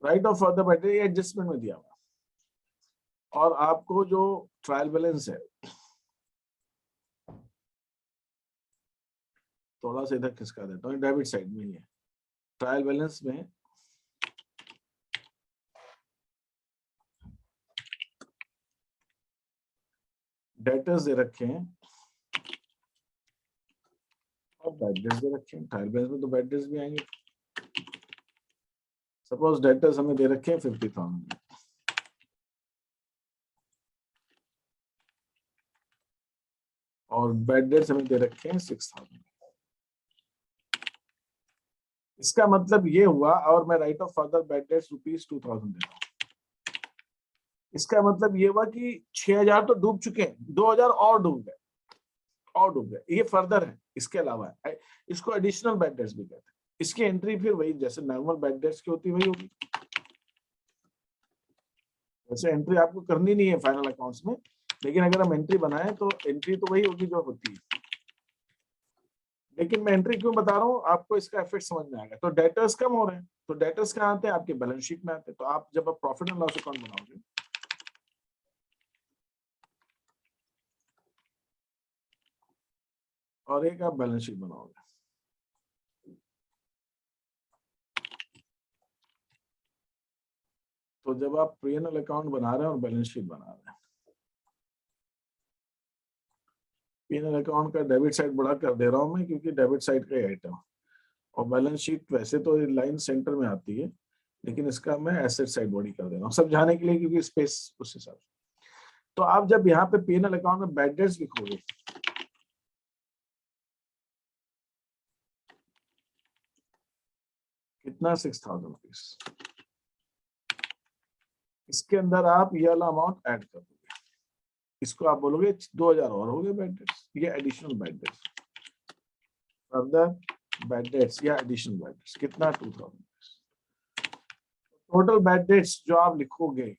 Right of further better ये adjustment में दिया हुआ, और आपको जो ट्रायल बैलेंस है, थोड़ा सा इधर खिसका देता हूँ, डेबिट साइड में ही है। ट्रायल बैलेंस में डेटर्स दे रखे हैं और बैड डेट्स दे रखे हैं। ट्रायल बैलेंस में तो बैड डेट्स भी आएंगे। सपोज डेटर्स हमें दे रखे हैं 50,000 और बैड डेट्स हमें दे रखे हैं 6,000। इसका मतलब ये हुआ, और मैं right of further bad debts ₹2,000 दे रहा हूँ। इसका मतलब ये हुआ कि 6,000 तो डूब चुके हैं, 2,000 और डूब गए, ये फर्दर है। इसके अलावा है, इसको एडिशनल बैड डेट्स भी कहते हैं। इसकी एंट्री फिर वही जैसे नॉर्मल बैड डेट्स की होती है वही होगी। वैसे एंट्री आपको करनी नहीं है फाइनल अकाउंट्स में, लेकिन अगर हम एंट्री बनाएं तो एंट्री तो वही होगी जो होती है। लेकिन मैं एंट्री क्यों बता रहा हूँ, आपको इसका इफेक्ट समझ में आएगा। तो डेटर्स कम हो रहे हैं, तो डेटर्स कहाँ आते हैं? आपके बैलेंस शीट में आते हैं। तो आप जब आप प्रॉफिट एंड लॉस अकाउंट बनाओगे, और एक आप बैलेंस शीट बनाओगे, तो जब आप P&L अकाउंट बना रहे हैं और बैलेंस शीट बना रहे हैं, P&L अकाउंट का डेबिट साइड बड़ा कर दे रहा हूं मैं, क्योंकि डेबिट साइड का ही आइटम, और बैलेंस शीट वैसे तो लाइन सेंटर में आती है, लेकिन इसका मैं एसेट साइड बड़ी कर दे रहा हूँ सब जाने के लिए, क्योंकि स्पेस उस हिसाब से। तो आप जब यहाँ पे P&L अकाउंट में बैड डेट्स लिखोगे, कितना? 6,000 रुपीज। इसके अंदर आप ये वाला अमाउंट ऐड कर दोगे, इसको आप बोलोगे 2,000 और हो गए बैड डेट्स, ये additional bad debts, further bad debts या एडिशनल बैड डेट्स, कितना? 2,000। टोटल बैड डेट्स जो आप लिखोगे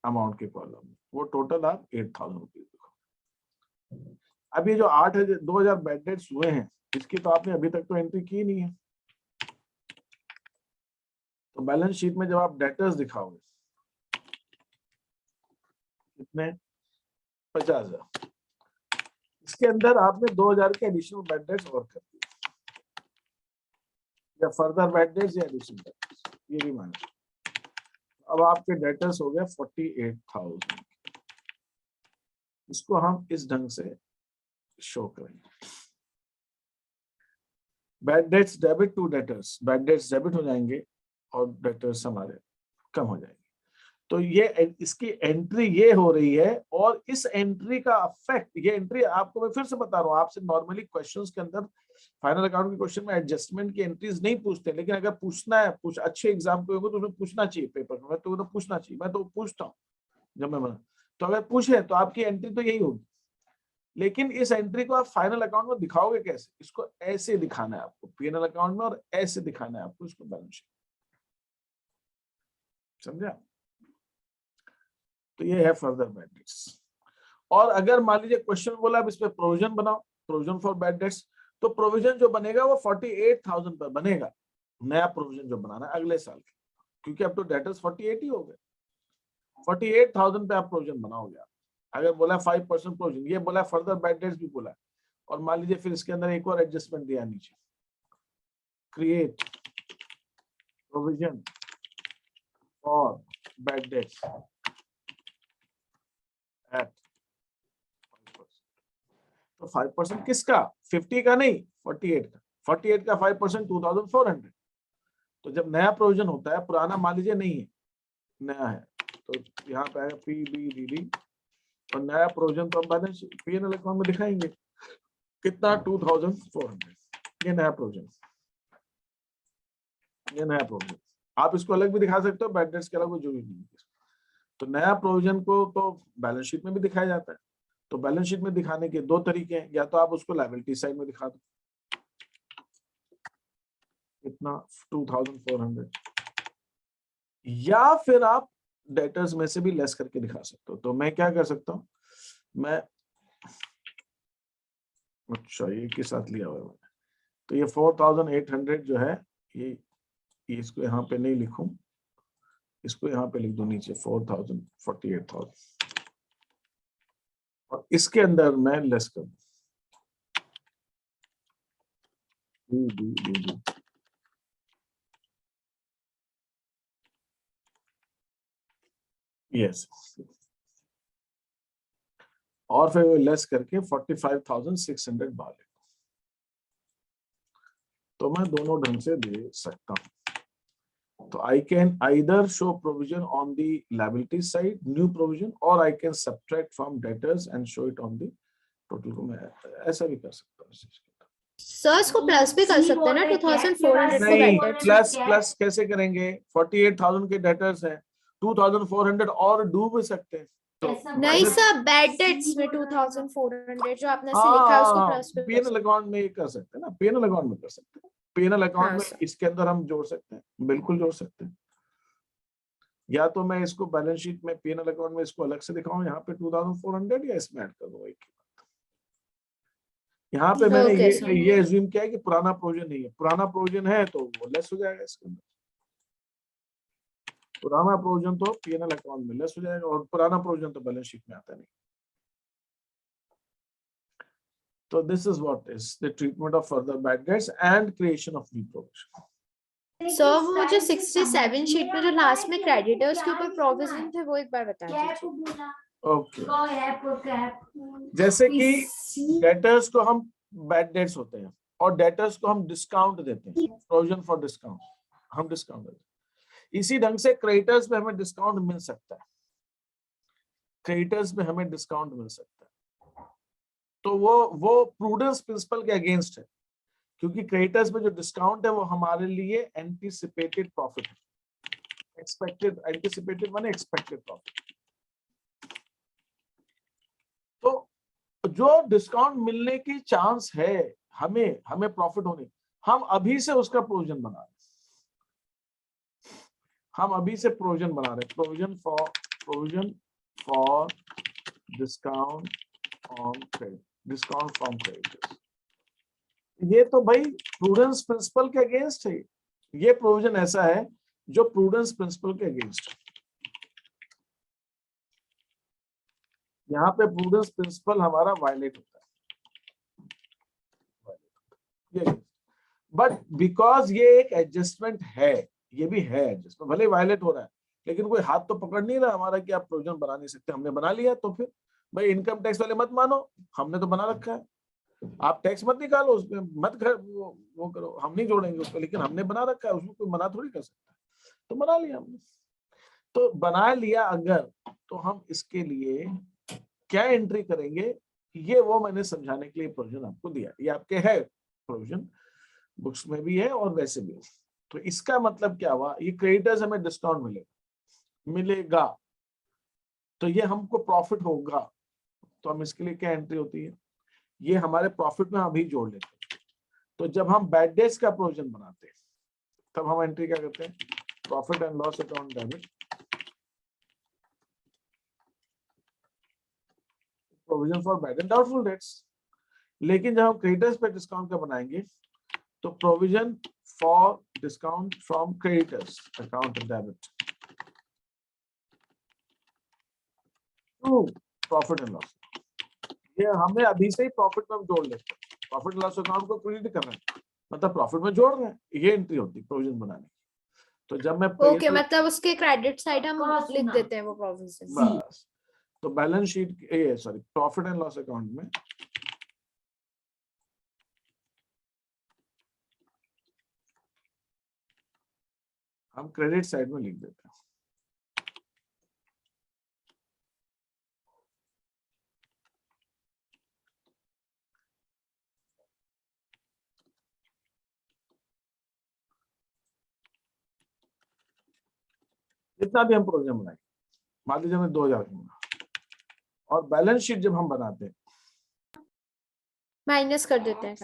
अमाउंट के कॉलम में, वो टोटल आप 8,000 रुपीज लिखो। अब ये जो 2,000 बैड डेट्स हुए हैं, इसकी तो आपने अभी तक तो एंट्री की नहीं है। तो बैलेंस शीट में जब आप डेटर्स दिखाओगे, कितने? 50,000। इसके अंदर आपने 2,000 के एडिशनल बैड डेट्स और कर दिए, या फर्दर बैड डेट्स या एडिशनल बैड डेट्स, ये भी माने। अब आपके डेटर्स हो गए 48,000। इसको हम इस ढंग से शो करेंगे। Bad debts debit to debtors, bad debts debit हो जाएंगे और डेटर्स हमारे कम हो जाएंगे। तो ये इसकी एंट्री ये हो रही है, और इस एंट्री का अफेक्ट, ये एंट्री आपको मैं फिर से बता रहा हूँ, आपसे नॉर्मली क्वेश्चंस के अंदर फाइनल अकाउंट के क्वेश्चन में एडजस्टमेंट की एंट्रीज नहीं पूछते, लेकिन अगर पूछना है, अच्छे एग्जाम को होगा तो उन्हें पूछना चाहिए पेपर में, तो पूछना चाहिए, मैं तो पूछता हूँ जब मैं तो अगर पूछे तो आपकी एंट्री तो यही होगी। लेकिन इस एंट्री को आप फाइनल अकाउंट में दिखाओगे कैसे? इसको ऐसे दिखाना है आपको P&L अकाउंट में, और ऐसे दिखाना है आपको इसको बैलेंस शीट। समझा? तो ये है फर्दर बैड डेट्स। और अगर मान लीजिए क्वेश्चन बोला अब इस पे प्रोविजन बनाओ, प्रोविजन फॉर बैड डेट्स, तो प्रोविजन जो बनेगा वो 48,000 पर बनेगा। नया प्रोविजन जो बनाना है अगले साल के, क्योंकि अब तो डेटर्स 48 ही हो गए। 48,000 पे आप प्रोविजन बनाओगे। अगर बोला 5% प्रोविजन, ये बोला फर्दर बैड डेट्स भी बोला, और मान लीजिए फिर इसके अंदर एक और एडजस्टमेंट दिया नीचे, create provision for bad debts at 5%। तो 5% किसका? 50 का नहीं, 48 का। 48 का 5% 2,400। तो जब नया प्रोविजन होता है, पुराना मान लीजिए नहीं है, नया है, तो यहाँ पे आएगा PBDD, और नया प्रोविजन तो हम बैलेंस P&L अकाउंट में दिखाएंगे, कितना? 2,400। ये नया प्रोविजन, ये नया प्रोविजन। आप इसको अलग भी दिखा सकते हो, बैड डेट्स के अलावा जो भी नहीं। तो नया प्रोविजन को तो बैलेंस शीट में भी दिखाया जाता है। तो बैलेंस शीट में दिखाने के दो तरीके हैं, या तो आप उसको लायबिलिटी साइड में दिखा दो, कितना? 2,400, या फिर आप डेटर्स में से भी लेस करके दिखा सकते हो। तो मैं क्या कर सकता हूं, मैं, अच्छा ये के साथ लिया हुआ है मैंने, तो ये 4,800 जो है, ये इसको यहाँ पे नहीं लिखूं, इसको यहाँ पे लिख दो नीचे 4000 48,000 और इसके अंदर मैं लेस कर दूं यस और फिर वो लेस करके 45,600 बाहर ले, तो मैं दोनों ढंग से दे सकता हूं। तो I can either show provision on the liability side, new provision, or I can subtract from debtors and show it on the total को मैं ऐसा भी कर सकता हूँ। सर इसको प्लस भी कर सकते हैं ना 2400 को नहीं, बैड डेट्स। प्लस कैसे करेंगे? 48,000 के डेटर्स हैं, 2,400 और डूब सकते हैं। तो नहीं सर, बैड डेट्स में 2400 जो आपने से लिखा है उसको प्लस पे पेनल अकाउंट में कर सकते हैं ना, पेनल अकाउंट में कर सकते हैं, पेनल अकाउंट में इसके अंदर हम जोड़ सकते हैं, बिल्कुल जोड़ सकते हैं। या तो मैं इसको बैलेंस शीट में पेनल अकाउंट में इसको अलग से दिखाऊं यहाँ पे 2,400 या इसमें ऐड कर दूं एक ही बात। यहाँ पे मैंने ये एज्यूम किया है कि पुराना प्रोविजन नहीं है, पुराना प्रोविजन है तो वो लेस हो जाएगा इसके अंदर, पुराना प्रोविजन तो पीएनएल अकाउंट में लेस हो जाएगा और पुराना प्रोविजन तो बैलेंस शीट में आता नहीं। तो this is what is the treatment of further bad debts and creation of new provision. Sir वो जो 67 शीट में जो लास्ट में क्रेडिटर्स के ऊपर प्रोविजन थे वो एक बार बता दीजिए। ओके, जैसे कि डेटर्स को हम बैड डेट्स होते हैं और डेटर्स को हम डिस्काउंट देते हैं, प्रोविजन फॉर डिस्काउंट, हम डिस्काउंट देते हैं। इसी ढंग से क्रेडिटर्स में हमें डिस्काउंट मिल सकता है, क्रेडिटर्स में हमें डिस्काउंट मिल सकता है। तो वो प्रूडेंस प्रिंसिपल के अगेंस्ट है, क्योंकि क्रेडिटर्स में जो डिस्काउंट है वो हमारे लिए एंटीसिपेटेड प्रॉफिट है, एक्सपेक्टेड, एंटीसिपेटेड माने एक्सपेक्टेड प्रॉफिट। तो जो डिस्काउंट मिलने की चांस है हमें प्रॉफिट होने, हम अभी से उसका प्रोविजन बना रहे हैं, हम अभी से प्रोविजन बना रहे हैं, provision for discount on credit, discount from creditors. ये तो भाई प्रूडेंस प्रिंसिपल के अगेंस्ट है, ये प्रोविजन ऐसा है जो प्रूडेंस प्रिंसिपल के अगेंस्ट है। यहाँ पे प्रूडेंस प्रिंसिपल हमारा वायलेट होता है, बट बिकॉज ये एक एडजस्टमेंट है, ये भी है एडजस्टमेंट, भले वायलेट हो रहा है लेकिन कोई हाथ तो पकड़ नहीं रहा हमारा कि आप प्रोविजन बना नहीं सकते, हमने बना लिया। तो फिर भाई इनकम टैक्स वाले मत मानो, हमने तो बना रखा है, आप टैक्स मत निकालो उसमें, मत वो करो, हम नहीं जोड़ेंगे उसको, लेकिन हमने बना रखा है, उसमें कोई मना थोड़ी कर सकता है, तो बना लिया हमने। तो बना लिया अगर, तो हम इसके लिए क्या एंट्री करेंगे, ये वो मैंने समझाने के लिए प्रोविजन आपको दिया। ये आपके है प्रोविजन, बुक्स में भी है और वैसे भी है। तो इसका मतलब क्या हुआ, ये क्रेडिटर्स हमें डिस्काउंट मिलेगा तो ये हमको प्रॉफिट होगा, तो हम इसके लिए क्या एंट्री होती है, ये हमारे प्रॉफिट में अभी जोड़ लेते हैं। तो जब हम बैड डेट्स का प्रोविजन बनाते हैं तब हम एंट्री क्या करते हैं, profit and loss account debit, provision for bad and doubtful debts. लेकिन जब हम क्रेडिटर्स पे डिस्काउंट का बनाएंगे तो provision for discount from creditors account debit to profit and loss, ये हमें अभी से ही प्रॉफिट में जोड़ लेते हैं, प्रॉफिट लॉस अकाउंट को क्रेडिट कर रहे हैं मतलब प्रॉफिट में जोड़ रहे हैं, ये एंट्री होती है प्रोविजन बनाने की। तो जब मैं ओके मतलब उसके क्रेडिट साइड हम लिख देते हैं वो प्रोविजन, बस। तो बैलेंस शीट, ये sorry profit and loss account में हम क्रेडिट साइड में लिख देते हैं। जितना भी हम प्रोविजन बनाए, मान लीजिए हमने 2,000 बना, और बैलेंस शीट जब हम बनाते हैं माइनस कर देते हैं,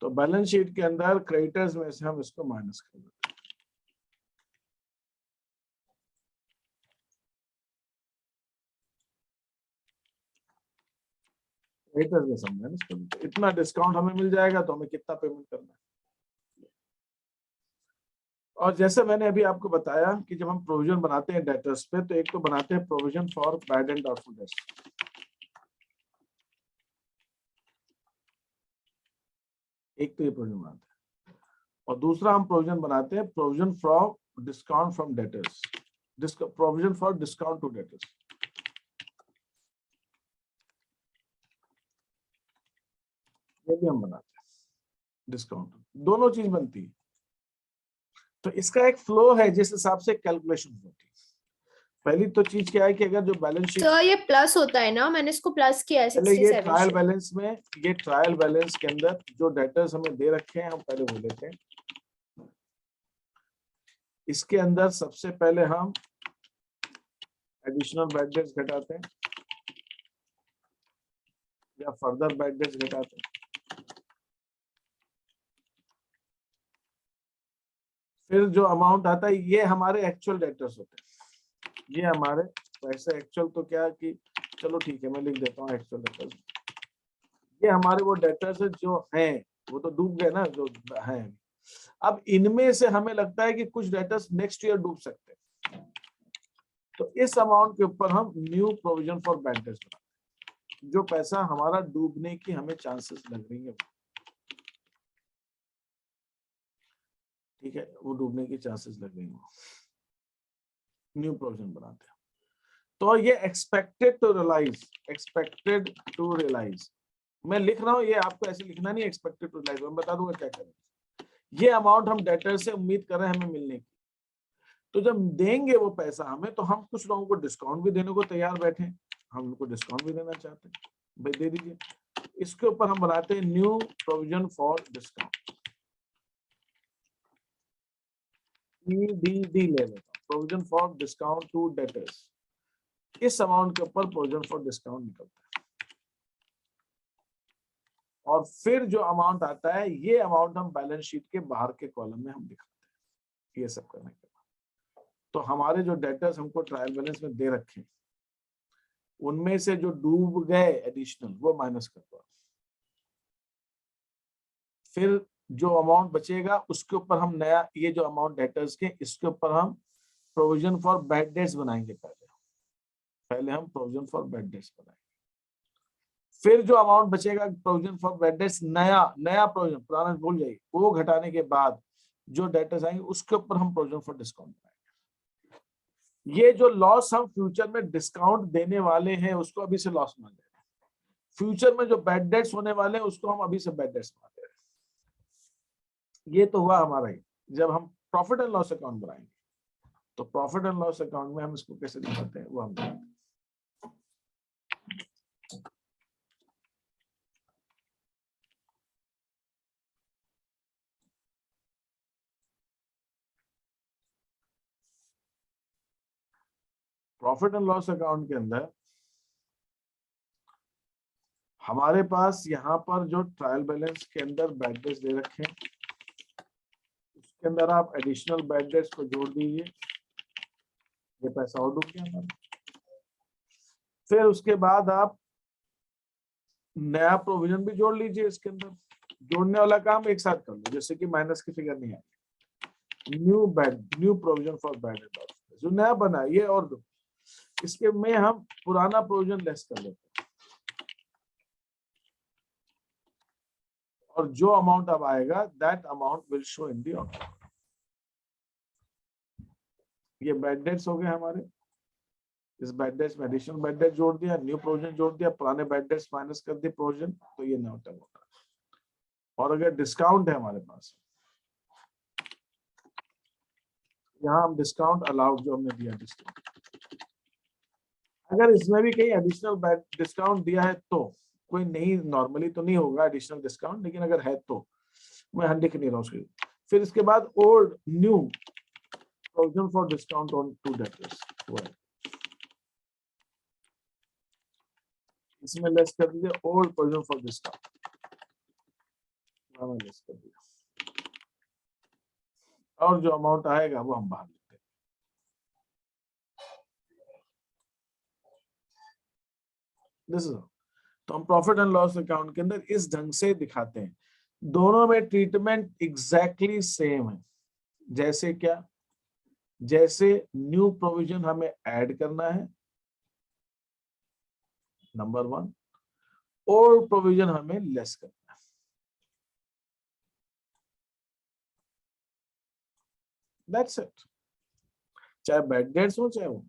तो बैलेंस शीट के अंदर क्रेडिटर्स में से हम इसको माइनस कर देते हैं। क्रेडिटर्स में से माइनस कर देते हैं, इतना डिस्काउंट हमें मिल जाएगा तो हमें कितना पेमेंट करना है, और जैसे मैंने अभी आपको बताया कि जब हम प्रोविजन बनाते हैं डेटर्स पे, तो एक तो बनाते हैं provision for bad and doubtful dates, एक तो ये प्रोविजन बनाते हैं, और दूसरा हम प्रोविजन बनाते हैं provision from discount from debtors, provision for discount to debtors. ये भी हम बनाते हैं, डिस्काउंट, दोनों चीज बनती है। तो इसका एक फ्लो है जिस हिसाब से कैलकुलेशन होती है। पहली तो चीज क्या है कि अगर जो बैलेंस शीट, तो ये प्लस होता है ना, मैंने इसको प्लस किया है पहले ये 67 ट्रायल से। बैलेंस में, ये ट्रायल बैलेंस के अंदर जो डेटर्स हमें दे रखे हैं हम पहले वो लेते हैं। इसके अंदर सबसे पहले हम एडिशनल बैड डेट्स घटाते हैं या फर्दर बैड डेट्स घटाते हैं। फिर जो अमाउंट आता है ये हमारे एक्चुअल डेटर्स होते हैं, ये हमारे वैसे एक्चुअल तो क्या कि चलो ठीक है मैं लिख देता हूँ एक्चुअल डेटर्स। ये हमारे वो डेटर्स है जो हैं, वो तो डूब गए ना जो हैं। अब इनमें से हमें लगता है कि कुछ डेटर्स नेक्स्ट ईयर डूब सकते हैं, तो इस अमाउंट के ऊपर हम new provision for bad dates बनाते हैं। जो पैसा हमारा डूबने की हमें चांसेस लग रही है, ठीक है, वो डूबने की चांसेस लग रही है, न्यू प्रोविजन बनाते हैं। तो ये एक्सपेक्टेड टू रियलाइज, मैं लिख रहा हूँ, ये आपको ऐसे लिखना नहीं एक्सपेक्टेड टू रियलाइज, मैं बता दूंगा क्या करें। ये अमाउंट हम डेटर से उम्मीद कर रहे हैं हमें मिलने की, तो जब देंगे वो पैसा हमें, तो हम कुछ लोगों को डिस्काउंट भी देने को तैयार बैठे, हम उनको डिस्काउंट भी देना चाहते हैं, भाई दे दीजिए। इसके ऊपर हम बनाते हैं new provision for discount, PDD ले लेता हूं, provision for discount to debtors. इस अमाउंट के ऊपर प्रोविजन फॉर डिस्काउंट निकलता है, और फिर जो अमाउंट आता है ये अमाउंट हम बैलेंस शीट के बाहर के कॉलम में हम दिखाते हैं। ये सब करने के बाद तो हमारे जो डेटर्स हमको ट्रायल बैलेंस में दे रखे, उनमें से जो डूब गए एडिशनल वो माइनस कर दो। फिर जो अमाउंट बचेगा उसके ऊपर हम नया, ये जो अमाउंट डेटर्स के, इसके ऊपर हम प्रोविजन फॉर बैड डेट्स बनाएंगे। पहले हम प्रोविजन फॉर बैड डेट्स बनाएंगे, फिर जो अमाउंट बचेगा प्रोविजन फॉर बैड डेट्स, नया प्रोविजन, पुराना भूल जाइए, वो घटाने के बाद जो डेटर्स आएंगे उसके ऊपर हम प्रोविजन फॉर डिस्काउंट बनाएंगे। ये जो लॉस हम फ्यूचर में डिस्काउंट देने वाले हैं उसको अभी से लॉस मान ले रहे हैं, फ्यूचर में जो बैड डेट्स होने वाले हैं उसको हम अभी से बैड डेट्स मान ले रहे हैं। ये तो हुआ हमारा ही। जब हम प्रॉफिट एंड लॉस अकाउंट बनाएंगे, तो प्रॉफिट एंड लॉस अकाउंट में हम इसको कैसे दिखाते हैं वो हम देखते हैं। प्रॉफिट एंड लॉस अकाउंट के अंदर हमारे पास यहाँ पर जो ट्रायल बैलेंस के अंदर बैड डेट्स दे रखे हैं, उसके अंदर आप एडिशनल बैड डेट्स को जोड़ दीजिए, ये पैसा और डूब गया हमारा। फिर उसके बाद आप नया प्रोविजन भी जोड़ लीजिए इसके अंदर, जोड़ने वाला काम एक साथ कर लो, जैसे कि माइनस की फिगर नहीं आएगी। New provision for bad debt जो नया बना ये, और दो इसके में हम पुराना प्रोविजन लेस कर लेते हैं, और जो अमाउंट अब आएगा that amount will show in the output. ये बैड डेट्स हो गए हमारे, इस बैड डेट्स में एडिशनल बैड डेट जोड़ दिया, न्यू प्रोविजन जोड़ दिया, पुराने बैड डेट्स माइनस कर दिए प्रोविजन, तो ये नया टर्म होता है। और अगर डिस्काउंट है हमारे पास, यहाँ हम डिस्काउंट अलाउड जो हमने दिया डिस्काउंट, अगर इसमें भी कहीं एडिशनल बैड डिस्काउंट दिया है तो कोई नहीं, नॉर्मली तो नहीं होगा एडिशनल डिस्काउंट, लेकिन अगर है तो मैं लिख नहीं रहा हूँ उसके। फिर इसके बाद old new provision for discount on to debtors, इसमें लेस कर दीजिए old provision for discount, less कर दिया, और जो अमाउंट आएगा वो हम बाहर लेते हैं। तो हम प्रॉफिट एंड लॉस अकाउंट के अंदर इस ढंग से दिखाते हैं। दोनों में ट्रीटमेंट एग्जैक्टली सेम है, जैसे क्या? जैसे न्यू प्रोविजन हमें ऐड करना है, नंबर 1, ओल्ड प्रोविजन हमें लेस करना है। That's it. चाहे बैड डेट्स हो चाहे वो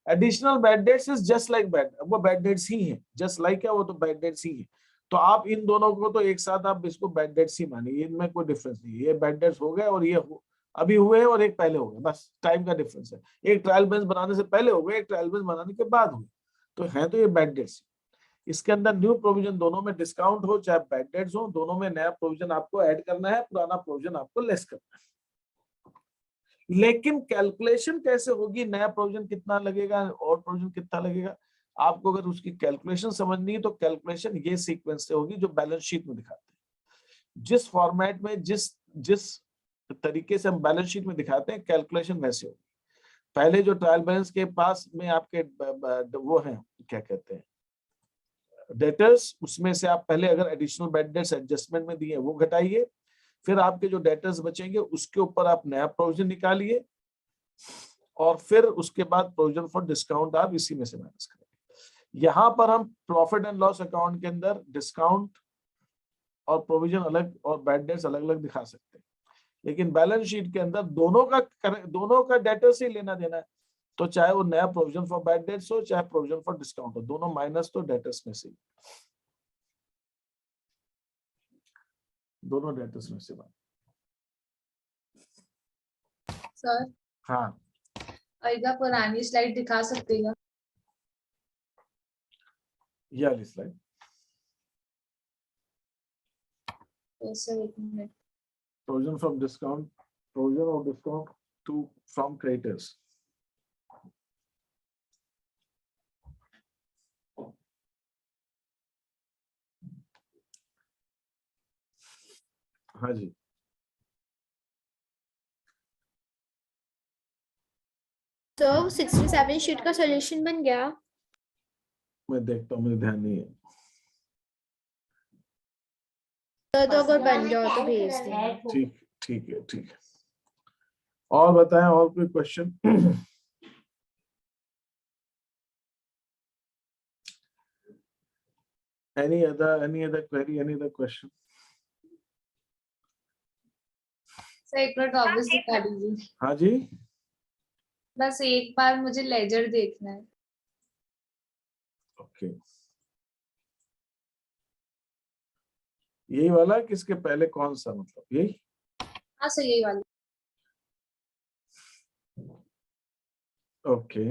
additional bad debts is just like bad, वो बैड डेट्स ही है, जस्ट लाइक है, वो तो बैड डेट्स ही है। तो आप इन दोनों को तो एक साथ आप इसको बैड डेट्स ही मानिए, इनमें कोई डिफरेंस नहीं है। ये बैड डेट्स हो गए और ये अभी हुए हैं और एक पहले हो गए, बस टाइम का डिफरेंस है। एक ट्रायल बैलेंस बनाने से पहले हो गए, एक ट्रायल बैलेंस बनाने के बाद हुए, तो है तो ये बैड डेट्स। इसके अंदर न्यू प्रोविजन दोनों में डिस्काउंट हो चाहे बैड डेट्स हो, दोनों में नया प्रोविजन आपको ऐड करना है, पुराना प्रोविजन आपको लेस करना है। लेकिन कैलकुलेशन कैसे होगी, नया प्रोविजन कितना लगेगा और प्रोविजन कितना लगेगा, आपको अगर उसकी कैलकुलेशन समझनी है तो कैलकुलेशन ये सीक्वेंस से होगी जो बैलेंस शीट में दिखाते हैं। जिस फॉर्मेट में जिस जिस तरीके से हम बैलेंस शीट में दिखाते हैं, कैलकुलेशन वैसे होगी। पहले जो ट्रायल बैलेंस के पास में आपके वो है, क्या कहते हैं, डेटर्स, उसमें से आप पहले अगर एडिशनल बैड डेट्स एडजस्टमेंट में दिए वो घटाइए, फिर आपके जो डेटर्स बचेंगे उसके ऊपर आप नया प्रोविजन निकालिए, और फिर उसके बाद प्रोविजन फॉर डिस्काउंट आप इसी में से माइनस करेंगे। यहां पर हम प्रॉफिट एंड लॉस अकाउंट के अंदर डिस्काउंट और प्रोविजन अलग और बैड डेट्स अलग अलग दिखा सकते हैं, लेकिन बैलेंस शीट के अंदर दोनों का डेटर्स ही लेना देना है। तो चाहे वो नया प्रोविजन फॉर बैड डेट्स हो चाहे प्रोविजन फॉर डिस्काउंट हो, दोनों माइनस तो डेटर्स में से, दोनों डेटर्स में से। सर हाँ, आएगा पुरानी स्लाइड दिखा सकते हैं? ये वाली स्लाइड। सर एक minute. Provision from discount, provision of discount to from creditors. हाँ जी, तो 67 शीट का सॉल्यूशन बन गया। मैं देखता हूँ, मुझे ध्यान नहीं है। तो अगर बन जाओ तो भेज देना। ठीक ठीक है, ठीक है। और बताएं, और कोई question? any other query, any other question? Sir एक मिनट वापस दिखा दीजिए। हाँ जी, बस एक बार मुझे लेजर देखना है। ओके। यही वाला किसके पहले कौन सा, मतलब यही? हाँ सर यही वाली। Okay,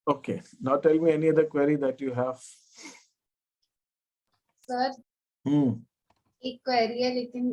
okay, now tell me any other query that you have. Sir एक क्वेरी है, लेकिन